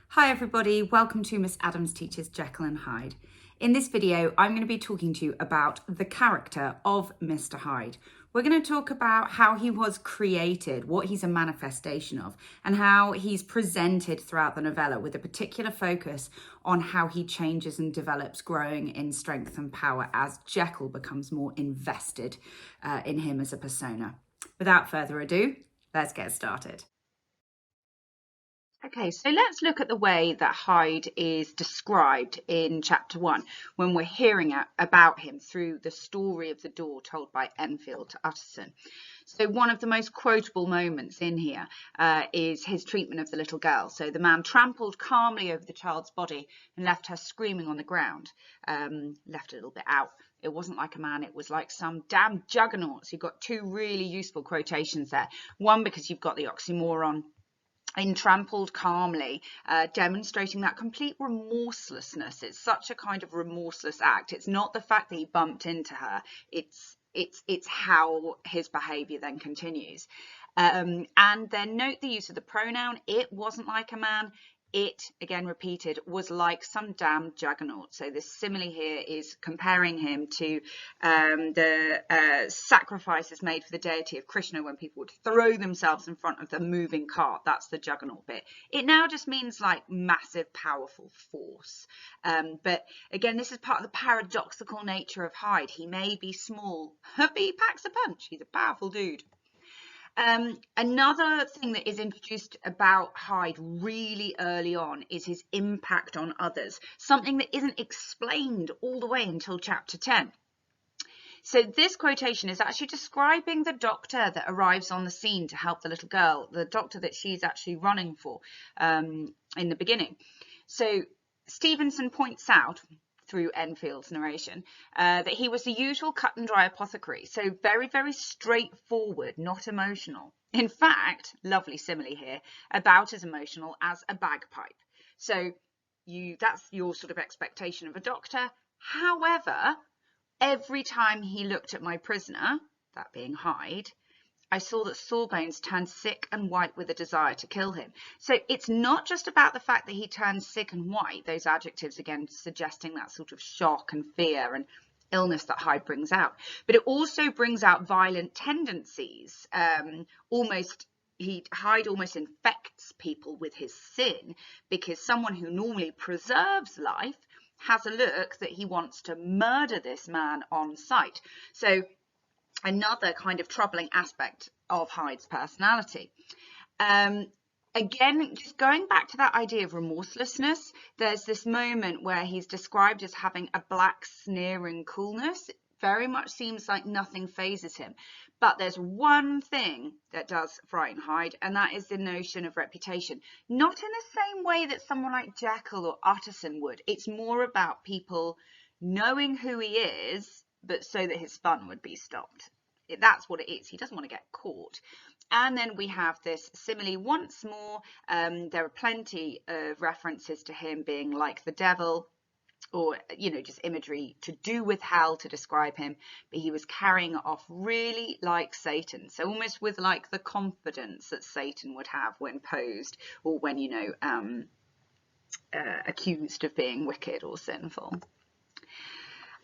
Hi everybody, welcome to Miss Adams Teaches Jekyll and Hyde. In this video, I'm going to be talking to you about the character of Mr Hyde. We're going to talk about how he was created, what he's a manifestation of, and how he's presented throughout the novella with a particular focus on how he changes and develops, growing in strength and power as Jekyll becomes more invested in him as a persona. Without further ado, let's get started. Okay, so let's look at the way that Hyde is described in chapter 1 when we're hearing about him through the story of the door told by Enfield to Utterson. So one of the most quotable moments in here is his treatment of the little girl. So the man trampled calmly over the child's body and left her screaming on the ground, left a little bit out. It wasn't like a man, it was like some damn juggernauts. You've got two really useful quotations there. One, because you've got the oxymoron in trampled calmly, demonstrating that complete remorselessness. It's such a kind of remorseless act. It's not the fact that he bumped into her, it's how his behavior then continues. And then note the use of the pronoun. It wasn't like a man. It, again repeated, was like some damn juggernaut. So this simile here is comparing him to the sacrifices made for the deity of Krishna when people would throw themselves in front of the moving cart. That's the juggernaut bit. It now just means like massive, powerful force. But again, this is part of the paradoxical nature of Hyde. He may be small, but he packs a punch. He's a powerful dude. Another thing that is introduced about Hyde really early on is his impact on others, something that isn't explained all the way until chapter 10. So this quotation is actually describing the doctor that arrives on the scene to help the little girl, the doctor that she's actually running for in the beginning. So Stevenson points out, through Enfield's narration, that he was the usual cut and dry apothecary, so very, very straightforward, not emotional. In fact, lovely simile here, about as emotional as a bagpipe. So that's your sort of expectation of a doctor. However, every time he looked at my prisoner, that being Hyde, I saw that Sawbones turned sick and white with a desire to kill him. So it's not just about the fact that he turns sick and white, those adjectives again suggesting that sort of shock and fear and illness that Hyde brings out, but it also brings out violent tendencies. Hyde almost infects people with his sin, because someone who normally preserves life has a look that he wants to murder this man on sight. So another kind of troubling aspect of Hyde's personality. Again, just going back to that idea of remorselessness, there's this moment where he's described as having a black sneering coolness. It very much seems like nothing phases him. But there's one thing that does frighten Hyde, and that is the notion of reputation. Not in the same way that someone like Jekyll or Utterson would. It's more about people knowing who he is, but so that his fun would be stopped. That's what it is. He doesn't want to get caught. And then we have this simile once more. There are plenty of references to him being like the devil, or, you know, just imagery to do with hell to describe him. But he was carrying it off really like Satan. So almost with like the confidence that Satan would have when posed, or when, you know, accused of being wicked or sinful.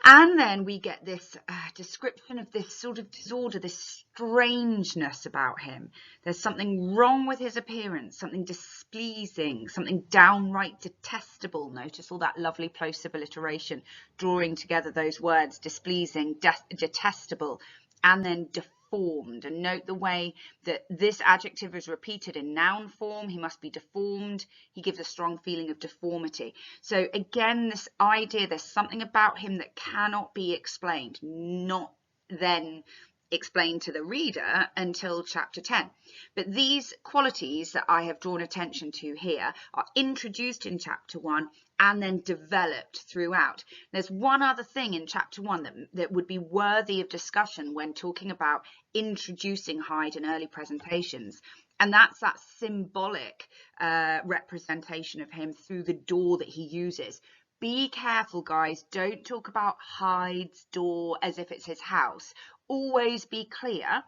And then we get this description of this sort of disorder, this strangeness about him. There's something wrong with his appearance, something displeasing, something downright detestable. Notice all that lovely plosive alliteration, drawing together those words, displeasing, detestable, and then deformed. And note the way that this adjective is repeated in noun form. He must be deformed. He gives a strong feeling of deformity. So again, this idea, there's something about him that cannot be explained, not then explained to the reader until chapter 10. But these qualities that I have drawn attention to here are introduced in chapter 1 and then developed throughout. There's one other thing in chapter 1 that would be worthy of discussion when talking about introducing Hyde in early presentations, and that's that symbolic representation of him through the door that he uses. Be careful, guys. Don't talk about Hyde's door as if it's his house. Always be clear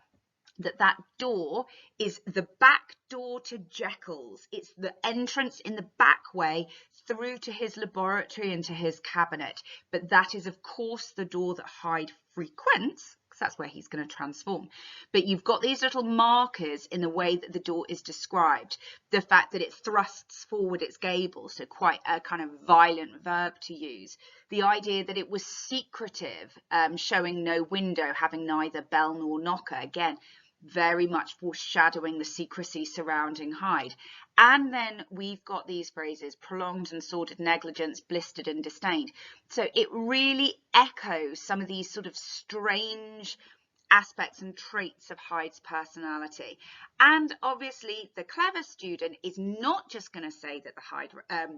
that door is the back door to Jekyll's. It's the entrance in the back way through to his laboratory and to his cabinet. But that is, of course, the door that Hyde frequents, because that's where he's going to transform. But you've got these little markers in the way that the door is described. The fact that it thrusts forward its gable, so quite a kind of violent verb to use. The idea that it was secretive, showing no window, having neither bell nor knocker. Again, very much foreshadowing the secrecy surrounding Hyde. And then we've got these phrases: prolonged and sordid negligence, blistered and disdained. So it really echoes some of these sort of strange aspects and traits of Hyde's personality. And obviously the clever student is not just going to say that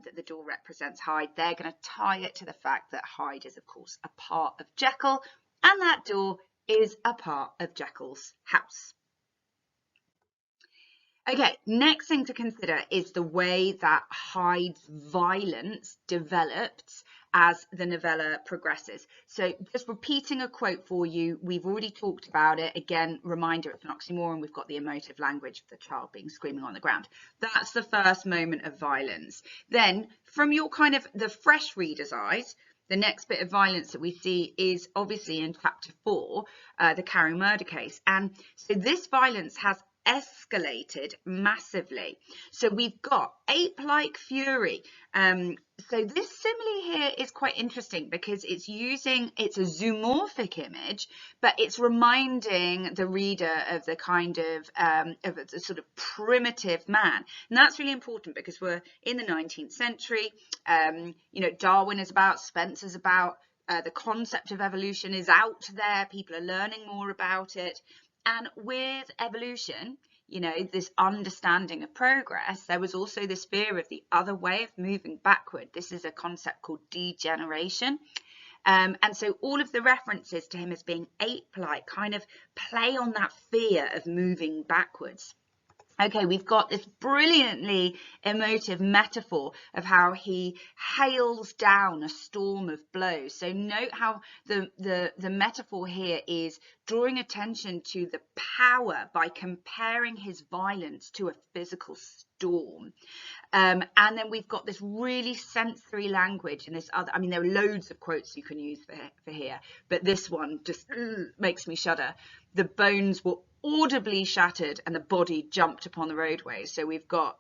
that the door represents Hyde. They're going to tie it to the fact that Hyde is, of course, a part of Jekyll, and that door is a part of Jekyll's house. Okay, next thing to consider is the way that Hyde's violence develops as the novella progresses. So just repeating a quote for you, we've already talked about it. Again, reminder, it's an oxymoron. We've got the emotive language of the child being screaming on the ground. That's the first moment of violence. Then from your kind of the fresh reader's eyes, the next bit of violence that we see is obviously in chapter 4, the Carey murder case. And so this violence has escalated massively. So we've got ape-like fury. So this simile here is quite interesting because it's a zoomorphic image, but it's reminding the reader of the kind of a sort of primitive man. And that's really important because we're in the 19th century. You know, Darwin is about, Spencer's about, the concept of evolution is out there. People are learning more about it. And with evolution, you know, this understanding of progress, there was also this fear of the other way of moving backward. This is a concept called degeneration. And so all of the references to him as being ape-like kind of play on that fear of moving backwards. Okay, we've got this brilliantly emotive metaphor of how he hails down a storm of blows. So note how the metaphor here is drawing attention to the power by comparing his violence to a physical storm. And then we've got this really sensory language in this other, I mean, there are loads of quotes you can use for here, but this one just makes me shudder. The bones were audibly shattered and the body jumped upon the roadway. So we've got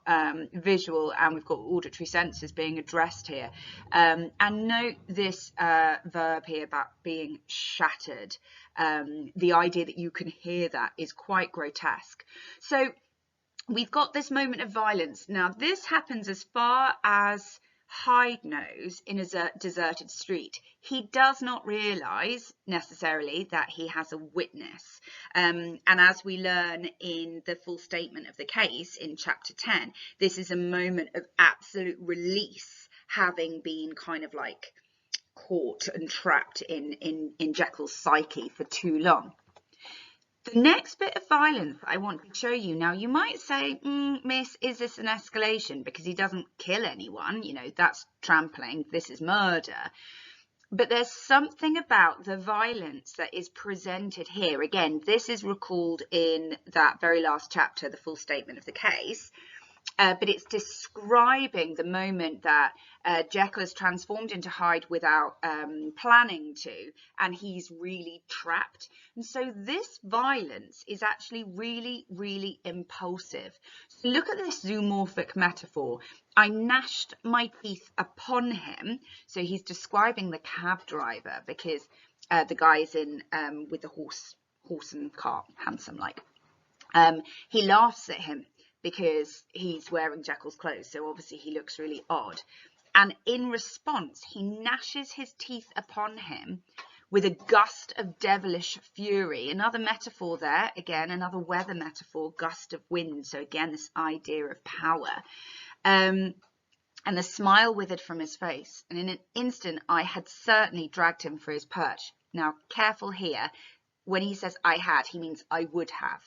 visual and we've got auditory senses being addressed here. And note this verb here about being shattered. The idea that you can hear that is quite grotesque. So we've got this moment of violence. Now this happens as far as Hyde knows in a deserted street. He does not realise necessarily that he has a witness. And as we learn in the full statement of the case in chapter 10, this is a moment of absolute release, having been kind of like caught and trapped in Jekyll's psyche for too long. The next bit of violence I want to show you, now you might say, miss, is this an escalation? Because he doesn't kill anyone, you know, that's trampling, this is murder. But there's something about the violence that is presented here. Again, this is recalled in that very last chapter, the full statement of the case. But it's describing the moment that Jekyll is transformed into Hyde without planning to, and he's really trapped. And so this violence is actually really, really impulsive. So look at this zoomorphic metaphor. I gnashed my teeth upon him. So he's describing the cab driver because the guy is in with the horse and cart, handsome like. He laughs at him because he's wearing Jekyll's clothes, so obviously he looks really odd. And in response, he gnashes his teeth upon him with a gust of devilish fury. Another metaphor there, again, another weather metaphor, gust of wind. So again, this idea of power. And the smile withered from his face. And in an instant, I had certainly dragged him for his perch. Now, careful here. When he says I had, he means I would have.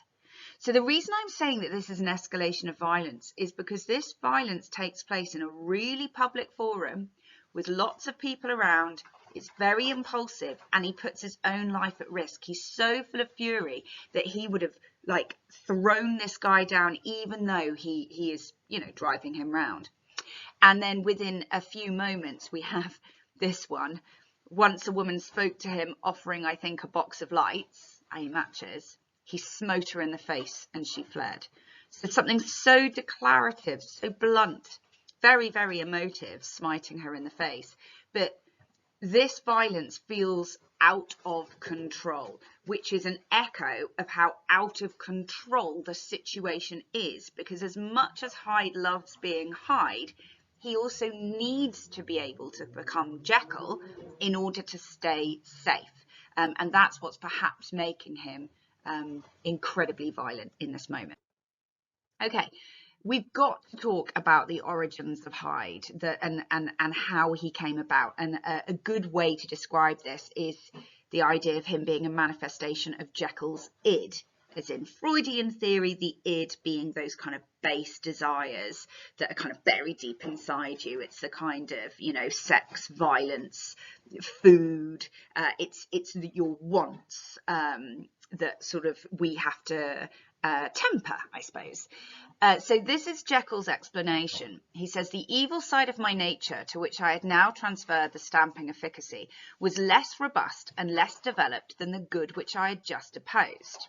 So the reason I'm saying that this is an escalation of violence is because this violence takes place in a really public forum with lots of people around. It's very impulsive and he puts his own life at risk. He's so full of fury that he would have like thrown this guy down, even though he is, you know, driving him round. And then within a few moments, we have this one. Once a woman spoke to him, offering, I think, a box of lights, i.e. matches. He smote her in the face and she fled. So something so declarative, so blunt, very, very emotive, smiting her in the face. But this violence feels out of control, which is an echo of how out of control the situation is. Because as much as Hyde loves being Hyde, he also needs to be able to become Jekyll in order to stay safe. And that's what's perhaps making him incredibly violent in this moment. Okay, we've got to talk about the origins of Hyde and how he came about. And a good way to describe this is the idea of him being a manifestation of Jekyll's id, as in Freudian theory, the id being those kind of base desires that are kind of buried deep inside you. It's the kind of, you know, sex, violence, food. It's your wants that sort of we have to temper, I suppose. So this is Jekyll's explanation. He says, the evil side of my nature, to which I had now transferred the stamping efficacy, was less robust and less developed than the good which I had just opposed.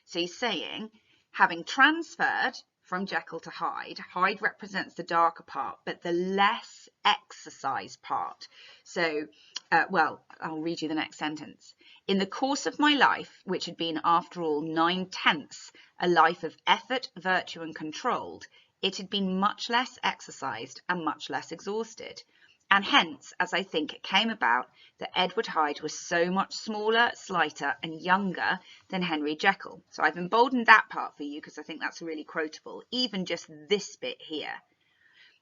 So he's saying, having transferred from Jekyll to Hyde, Hyde represents the darker part, but the less exercised part. So, well, I'll read you the next sentence. In the course of my life, which had been, after all, 9/10 a life of effort, virtue, and controlled, it had been much less exercised and much less exhausted. And hence, as I think it came about, that Edward Hyde was so much smaller, slighter, and younger than Henry Jekyll. So I've emboldened that part for you because I think that's really quotable, even just this bit here.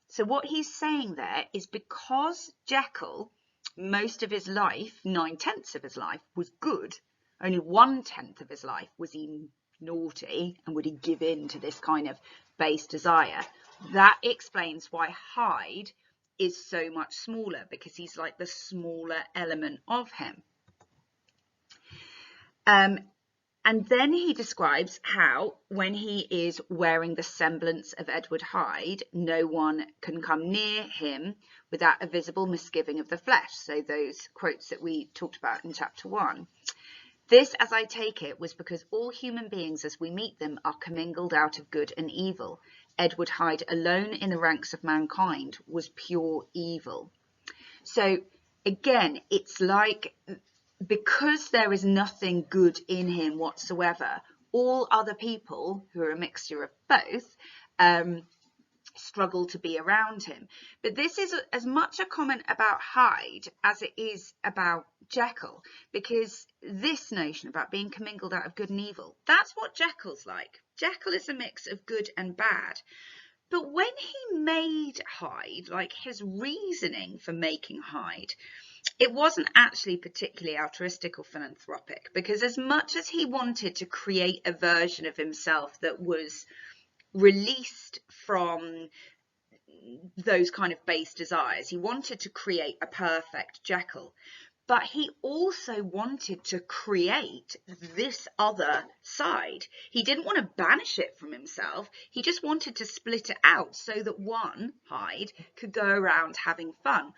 So what he's saying there is because Jekyll, most of his life, 9/10 of his life, was good, only 1/10 of his life was he naughty and would he give in to this kind of base desire. That explains why Hyde is so much smaller, because he's like the smaller element of him. And then he describes how, when he is wearing the semblance of Edward Hyde, no one can come near him without a visible misgiving of the flesh. So those quotes that we talked about in chapter 1. This, as I take it, was because all human beings as we meet them are commingled out of good and evil. Edward Hyde alone in the ranks of mankind was pure evil. So again, it's like, because there is nothing good in him whatsoever, all other people who are a mixture of both struggle to be around him. But this is as much a comment about Hyde as it is about Jekyll, because this notion about being commingled out of good and evil, that's what Jekyll's like. Jekyll is a mix of good and bad. But when he made Hyde, like his reasoning for making Hyde, it wasn't actually particularly altruistic or philanthropic, because as much as he wanted to create a version of himself that was released from those kind of base desires, he wanted to create a perfect Jekyll, but he also wanted to create this other side. He didn't want to banish it from himself. He just wanted to split it out so that one, Hyde, could go around having fun.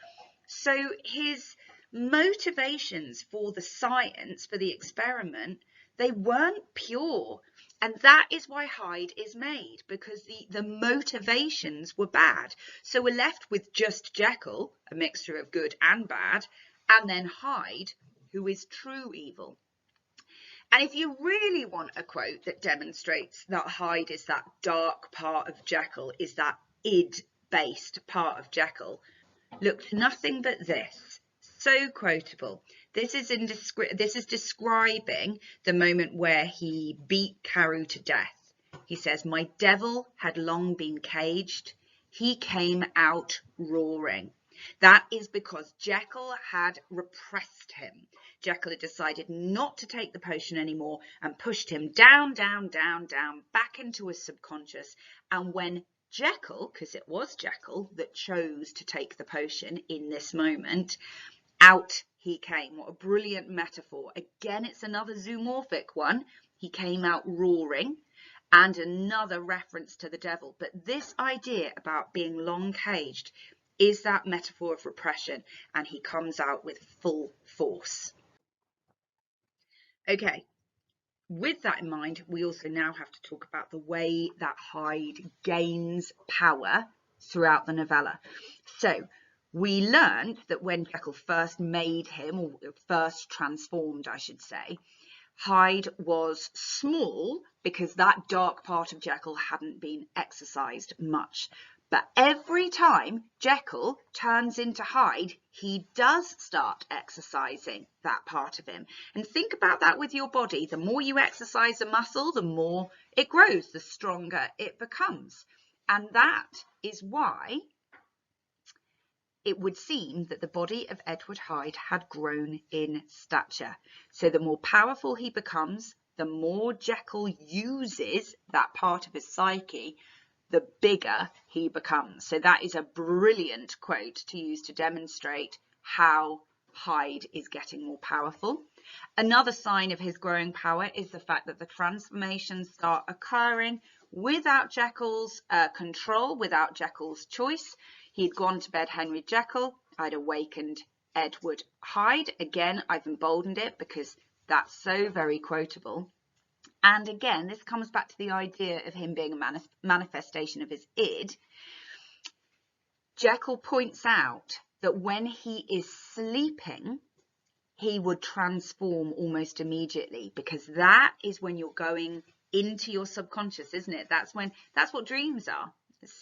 So his motivations for the science, for the experiment, they weren't pure. And that is why Hyde is made, because the motivations were bad. So we're left with just Jekyll, a mixture of good and bad, and then Hyde, who is true evil. And if you really want a quote that demonstrates that Hyde is that dark part of Jekyll, is that id-based part of Jekyll, look to nothing but this. So quotable. This is describing the moment where he beat Carew to death. He says, "My devil had long been caged. He came out roaring." That is because Jekyll had repressed him. Jekyll had decided not to take the potion anymore and pushed him down, down, down, down, back into his subconscious. And when Jekyll, because it was Jekyll that chose to take the potion in this moment, out he came. What a brilliant metaphor. Again, it's another zoomorphic one. he came out roaring, and another reference to the devil. But this idea about being long caged is that metaphor of repression, and he comes out with full force. Okay, with that in mind, we also now have to talk about the way that Hyde gains power throughout the novella. So we learned that when Jekyll first made him, or first transformed, I should say, Hyde was small because that dark part of Jekyll hadn't been exercised much. But every time Jekyll turns into Hyde, he does start exercising that part of him. And think about that with your body. The more you exercise a muscle, the more it grows, the stronger it becomes. And that is why it would seem that the body of Edward Hyde had grown in stature. So the more powerful he becomes, the more Jekyll uses that part of his psyche, the bigger he becomes. So that is a brilliant quote to use to demonstrate how Hyde is getting more powerful. Another sign of his growing power is the fact that the transformations start occurring without Jekyll's control, without Jekyll's choice. He'd gone to bed Henry Jekyll, I'd awakened Edward Hyde. Again, I've emboldened it because that's so very quotable. And again, this comes back to the idea of him being a manifestation of his id. Jekyll points out that when he is sleeping, he would transform almost immediately, because that is when you're going into your subconscious, isn't it? That's what dreams are.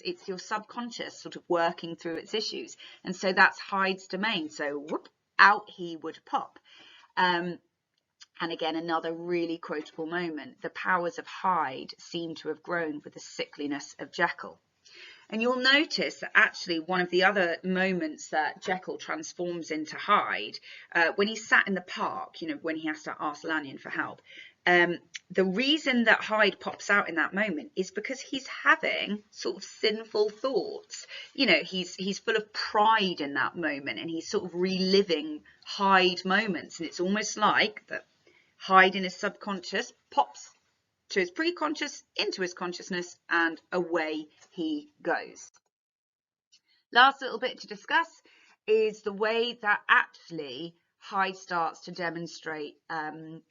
It's your subconscious sort of working through its issues. And so that's Hyde's domain. So whoop, out he would pop. And again, another really quotable moment. The powers of Hyde seem to have grown with the sickliness of Jekyll. And you'll notice that actually one of the other moments that Jekyll transforms into Hyde, when he's sat in the park, you know, when he has to ask Lanyon for help, the reason that Hyde pops out in that moment is because he's having sort of sinful thoughts. You know, he's full of pride in that moment, and he's sort of reliving Hyde moments. And it's almost like that Hyde in his subconscious pops to his preconscious, into his consciousness, and away he goes. Last little bit to discuss is the way that actually Hyde starts to demonstrate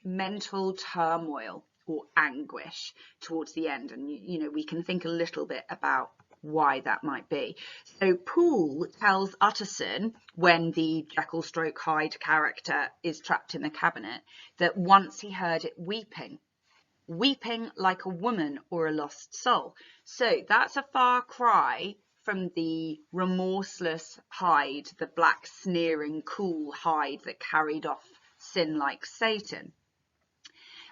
mental turmoil or anguish towards the end. And, you know, we can think a little bit about why that might be. So Poole tells Utterson, when the Jekyll stroke Hyde character is trapped in the cabinet, that once he heard it weeping like a woman or a lost soul. So that's a far cry from the remorseless Hyde, the black, sneering, cool Hyde that carried off sin like Satan.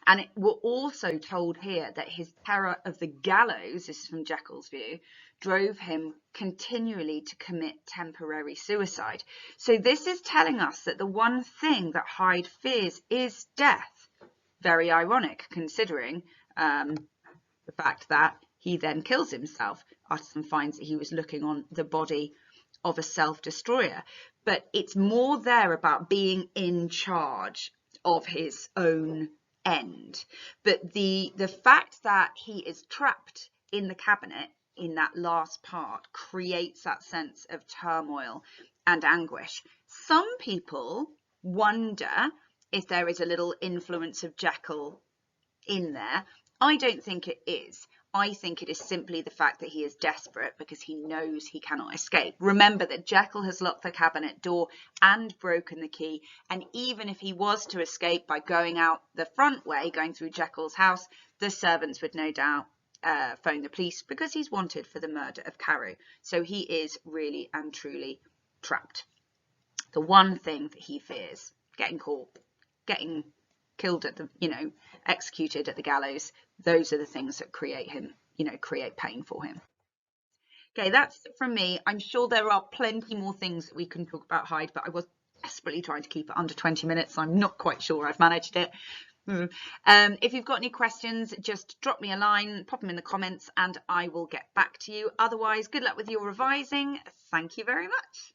And we're also told here that his terror of the gallows, this is from Jekyll's view, drove him continually to commit temporary suicide. So this is telling us that the one thing that Hyde fears is death. Very ironic, considering the fact that he then kills himself. Utterson finds that he was looking on the body of a self-destroyer. But it's more there about being in charge of his own end. But the fact that he is trapped in the cabinet in that last part creates that sense of turmoil and anguish. Some people wonder if there is a little influence of Jekyll in there. I don't think it is. I think it is simply the fact that he is desperate because he knows he cannot escape. Remember that Jekyll has locked the cabinet door and broken the key, and even if he was to escape by going out the front way, going through Jekyll's house, the servants would no doubt phone the police because he's wanted for the murder of Carew. So he is really and truly trapped. The one thing that he fears, getting caught, getting killed at the, executed at the gallows, those are the things that create him, create pain for him. Okay, that's it from me. I'm sure there are plenty more things that we can talk about Hyde, but I was desperately trying to keep it under 20 minutes. I'm not quite sure I've managed it. If you've got any questions, just drop me a line, pop them in the comments, and I will get back to you. Otherwise, good luck with your revising. Thank you very much.